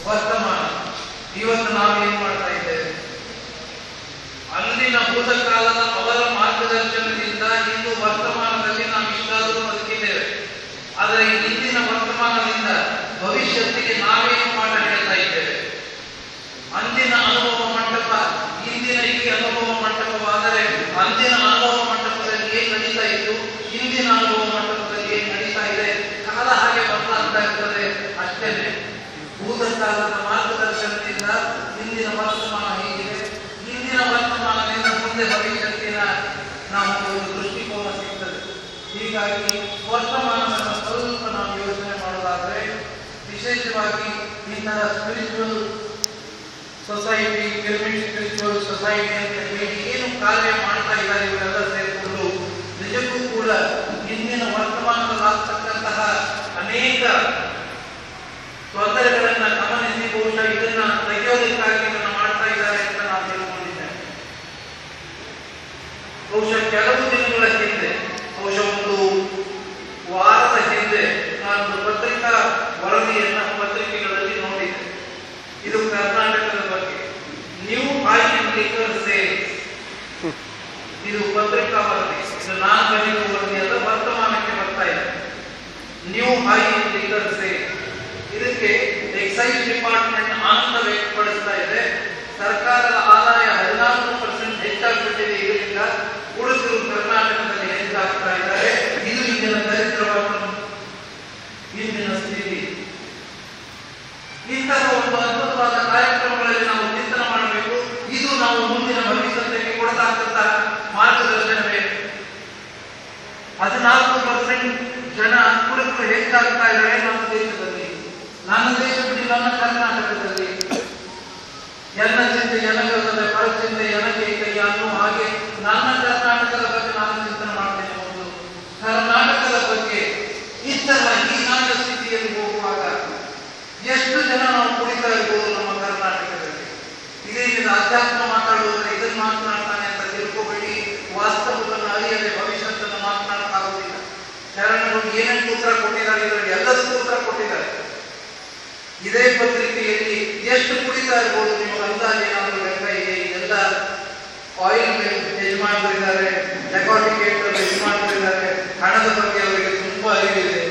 ವರ್ತಮಾನ. ಇವತ್ತು ನಾವೇನ್ ಮಾಡ್ತಾ ಇದ್ದೇವೆ? ಅಲ್ಲಿನ ಭೂತಕಾಲದ ಅವರ ಮಾರ್ಗದರ್ಶನದಿಂದ ಇಂದು ವರ್ತಮಾನದಲ್ಲಿ ನಾವು ಇಷ್ಟಾದರೂ ಬದುಕಿದ್ದೇವೆ. ಆದರೆ ಇಂದಿನ ವರ್ತಮಾನದಿಂದ ಭವಿಷ್ಯತ್ತಿಗೆ ನಾವೇನು ಪಾಠ ಹೇಳ್ತಾ ಇದ್ದೇವೆ? ಅಂದಿನ ಅನುಭವ ಮಂಟಪ ಇಂದಿನ ಈ ಅನುಭವ ಮಂಟಪವಾದರೆ ಅಂದಿನ ಅನುಭವ ಮಂಟಪದಲ್ಲಿ ಏನ್ ನಡೀತಾ ಇತ್ತು, ಇಂದಿನ ಅನುಭವ ಮಂಟಪದಲ್ಲಿ ಏನ್ ನಡೀತಾ ಇದೆ, ಕಾಲ ಹಾಗೆ ಬದಲಾಗ್ತಾ ಇರ್ತದೆ. ಅಷ್ಟೇನೆ ಭೂತಕಾಲದ ಮಾರ್ಗದರ್ಶನದಿಂದ ಇಂದಿನ ವರ್ತಮಾನ ಹೇಗಿದೆ, ಇಂದಿನ ವರ್ತಮಾನದಿಂದ ಮುಂದೆ ಭವಿಷ್ಯತ್ತಿನ ನಾವು ಒಂದು ದೃಷ್ಟಿಕೋನ ಸಿಗ್ತದೆ. ಹೀಗಾಗಿ ವರ್ತಮಾನವನ್ನು ಸ್ವಲ್ಪ ನಾವು ಯೋಚನೆ ಮಾಡೋದಾದ್ರೆ, ವಿಶೇಷವಾಗಿ ಇಂತಹ spiritual society, pyramid spiritual society ಅಂತ ಹೇಳಿ ಏನು ಕಾರ್ಯ ಮಾಡ್ತಾ ಇದ್ದಾರೆ ಇವರೆಲ್ಲ ಸೇರಿಕೊಂಡು, ನಿಜಕ್ಕೂ ಕೂಡ ಇಂದಿನ ವರ್ತಮಾನದಲ್ಲಾಗ್ತಕ್ಕಂತಹ ಅನೇಕ ತೊಂದರೆಗಳನ್ನ ಗಮನಿಸಿ ಬಹುಶಃ ಇದನ್ನ ತೆಗೆಯೋದಕ್ಕಾಗಿ ಇದನ್ನ ಮಾಡ್ತಾ ಇದ್ದಾರೆ ಅಂತ ನಾವು ತಿಳ್ಕೊಂಡಿದ್ದೇವೆ. ಬಹುಶಃ ಕೆಲವು ದಿನಗಳ ಹಿಂದೆ, ಬಹುಶಃ ಒಂದು ವಾರದ ಹಿಂದೆ ನಾನು ಪತ್ರಿಕಾ ವರದಿಯನ್ನ ಪತ್ರಿಕೆಗಳಲ್ಲಿ ನೋಡಿದ್ದೆ. ಇದು ಕರ್ನಾಟಕದ ಬಗ್ಗೆ. New high in liquor sales, ಇದು ಪತ್ರಿಕಾ ವರದಿ. ಇದು ನಾನು ಬರೆಯುವ ವರದಿ ಅಲ್ಲ, ವರ್ತಮಾನಕ್ಕೆ ಬರ್ತಾ ಇದೆ. New high in liquor sales. ಇದಕ್ಕೆ ಎಕ್ಸೈಸ್ ಡಿಪಾರ್ಟ್ಮೆಂಟ್ ಆನಂದ ವ್ಯಕ್ತಪಡಿಸ್ತಾ ಇದೆ. ಸರ್ಕಾರದ ಆದಾಯ 14% ಹೆಚ್ಚಾಗ್ಬಿಟ್ಟಿದೆ. ಇದರಿಂದ ಹುಡುಗರು ಕರ್ನಾಟಕದಲ್ಲಿ ಹೆಚ್ಚಾಗ್ತಾ ಇದ್ದಾರೆ. ಇದು ಇಂದಿನ ದರಿದ್ರವನ್ನು, ಇಂದಿನ ಸ್ಥಿತಿ. ಇಂತಹ ಒಂದು ಅದ್ಭುತವಾದ ಕಾರ್ಯಕ್ರಮಗಳಲ್ಲಿ ನಾವು ಚಿಂತನೆ ಮಾಡಬೇಕು. ಇದು ನಾವು ಮುಂದಿನ ಭವಿಷ್ಯಕ್ಕೆ ಕೊಡತಕ್ಕಂತ ಮಾರ್ಗದರ್ಶನವೇ. 14% ಜನ ಹುಡುಗರು ಹೆಚ್ಚಾಗ್ತಾ ಇದ್ದಾರೆ ನಮ್ಮ ದೇಶದಲ್ಲಿ. ನನ್ನ ದೇಶ ಬಿಡಿ, ನನ್ನ ಕರ್ನಾಟಕದಲ್ಲಿ. ಎನ್ನ ಚಿಂತೆ ಎನಗಲ್ಲದೆ ಪರಚಿಂತೆ ಎನಗೆ ಕೈ ಅನ್ನೋ ಹಾಗೆ ನನ್ನ ಕರ್ನಾಟಕದ ಬಗ್ಗೆ ನಾನು ಚಿಂತನೆ ಮಾಡ್ತೇನೆ. ಒಂದು ಕರ್ನಾಟಕದ ಬಗ್ಗೆ ಇತರ ಹೀನಾದ ಸ್ಥಿತಿಯಲ್ಲಿ ಹೋಗುವಾಗ ಎಷ್ಟು ಜನ ನಾವು ಕುಡಿತಾ ಇರ್ಬೋದು ನಮ್ಮ ಕರ್ನಾಟಕದಲ್ಲಿ. ಇದೇ ಅಧ್ಯಾತ್ಮ ಮಾತಾಡುವುದ್ರೆ ಇದನ್ನು ಮಾತನಾಡ್ತಾನೆ ಅಂತ ತಿಳ್ಕೋಬೇಡಿ. ವಾಸ್ತವವನ್ನು ಅರಿಯದೆ ಭವಿಷ್ಯತ್ತನ್ನು ಮಾತನಾಡಕ್ಕಾಗೋದಿಲ್ಲ. ಶರಣರು ಏನೇನು ಉತ್ತರ ಕೊಟ್ಟಿದ್ದಾರೆ, ಇದರಲ್ಲಿ ಎಲ್ಲದಕ್ಕೂ ಉತ್ತರ ಕೊಟ್ಟಿದ್ದಾರೆ. ಇದೇ ಪತ್ರಿಕೆಯಲ್ಲಿ ಎಷ್ಟು ಕುಡಿತಾ ಇರ್ಬೋದು ನಿಮಗೆ ಅಂದಾಜು ಏನಾದರೂ ಲೆಕ್ಕ ಇದೆ? ಇದೆಲ್ಲ ಆಯಿಲ್ ಯಜಮಾನರಿದ್ದಾರೆ, ಡೆಕಾಟಿಕೇಟರ್ ಯಜಮಾನರಿದ್ದಾರೆ. ಹಣದ ಬಗ್ಗೆ ಅವರಿಗೆ ತುಂಬಾ ಅರಿವಿದೆ.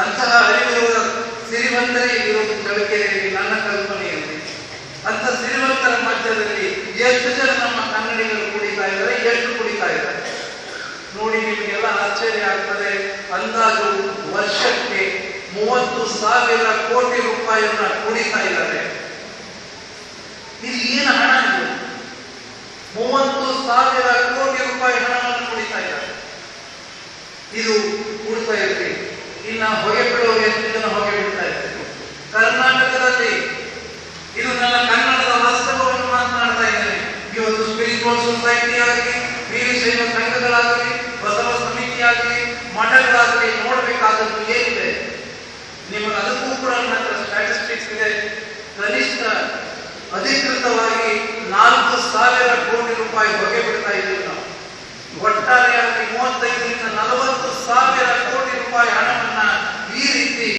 ಅಂತಹ ಅರಿವಿರುವ ಸಿರಿವಂತರೇ ಇರೋದು ಚಳಕೆರೆಯಲ್ಲಿ ನನ್ನ ಕಲ್ಪನೆಯಲ್ಲಿ. ಅಂತ ಸಿರಿವಂತರ ಮಧ್ಯದಲ್ಲಿ ಎಷ್ಟು ಜನ ನಮ್ಮ ಕನ್ನಡಿಗರು ಕುಡಿತಾ ಇದ್ದಾರೆ, ಎಷ್ಟು ಕುಡಿತಾ ಇದ್ದಾರೆ ನೋಡಿ. ನಿಮಗೆಲ್ಲ ಆಶ್ಚರ್ಯ ಆಗ್ತದೆ. ಅಂದಾಜು ವರ್ಷಕ್ಕೆ 30,000 ಕೋಟಿ ರೂಪಾಯಿಯನ್ನ ಕುಡಿತಾ ಇದ್ದಾರೆ. ಇದು ಏನು ಹಣ? ಇದು 30,000 ಕೋಟಿ ರೂಪಾಯಿ ಹಣವನ್ನು ಕುಡಿತಾ ಇದ್ದಾರೆ. ಇದು ಕುಡಿತಾ ಇರ್ತೀವಿ. ಇನ್ನ ಹೊಗೆ ಬಿಡುವ ಎಷ್ಟು ಜನ ಹೊಗೆ ಬಿಡ್ತಾ ಇದ್ದಾರೆ ಕರ್ನಾಟಕದಲ್ಲಿ? ಇದು ನನ್ನ ಕನ್ನಡದ ವಾಸ್ತವವನ್ನು ಮಾತನಾಡ್ತಾ ಇದ್ದೇನೆ. ಇವತ್ತು ಸ್ಪಿರಿಚುವಲ್ ಸೊಸೈಟಿ ಆಗಲಿ, ವೀರಶೈವ ಸಂಘಗಳಾಗಲಿ, ಬಸವ ಸಮಿತಿ ಆಗಲಿ, ಮಠಗಳಾಗಲಿ ನೋಡಬೇಕಾದದ್ದು ಏನಿದೆ? ನಿಮಗೆ ಅದಕ್ಕೂ ಕೂಡ ನನ್ನ ಸ್ಟ್ಯಾಟಿಸ್ಟಿಕ್ಸ್ ಇದೆ. ಕನಿಷ್ಠ ಅಧಿಕೃತವಾಗಿ 4,000 ಕೋಟಿ ರೂಪಾಯಿ ಹೊಗೆ ಬಿಡ್ತಾ ಇದ್ದೀವಿ ನಾವು. ಒಟ್ಟಾರೆಯಾಗಿ 35,000 ರಿಂದ 40,000 ಕೋಟಿ ರೂಪಾಯಿ ಹಣ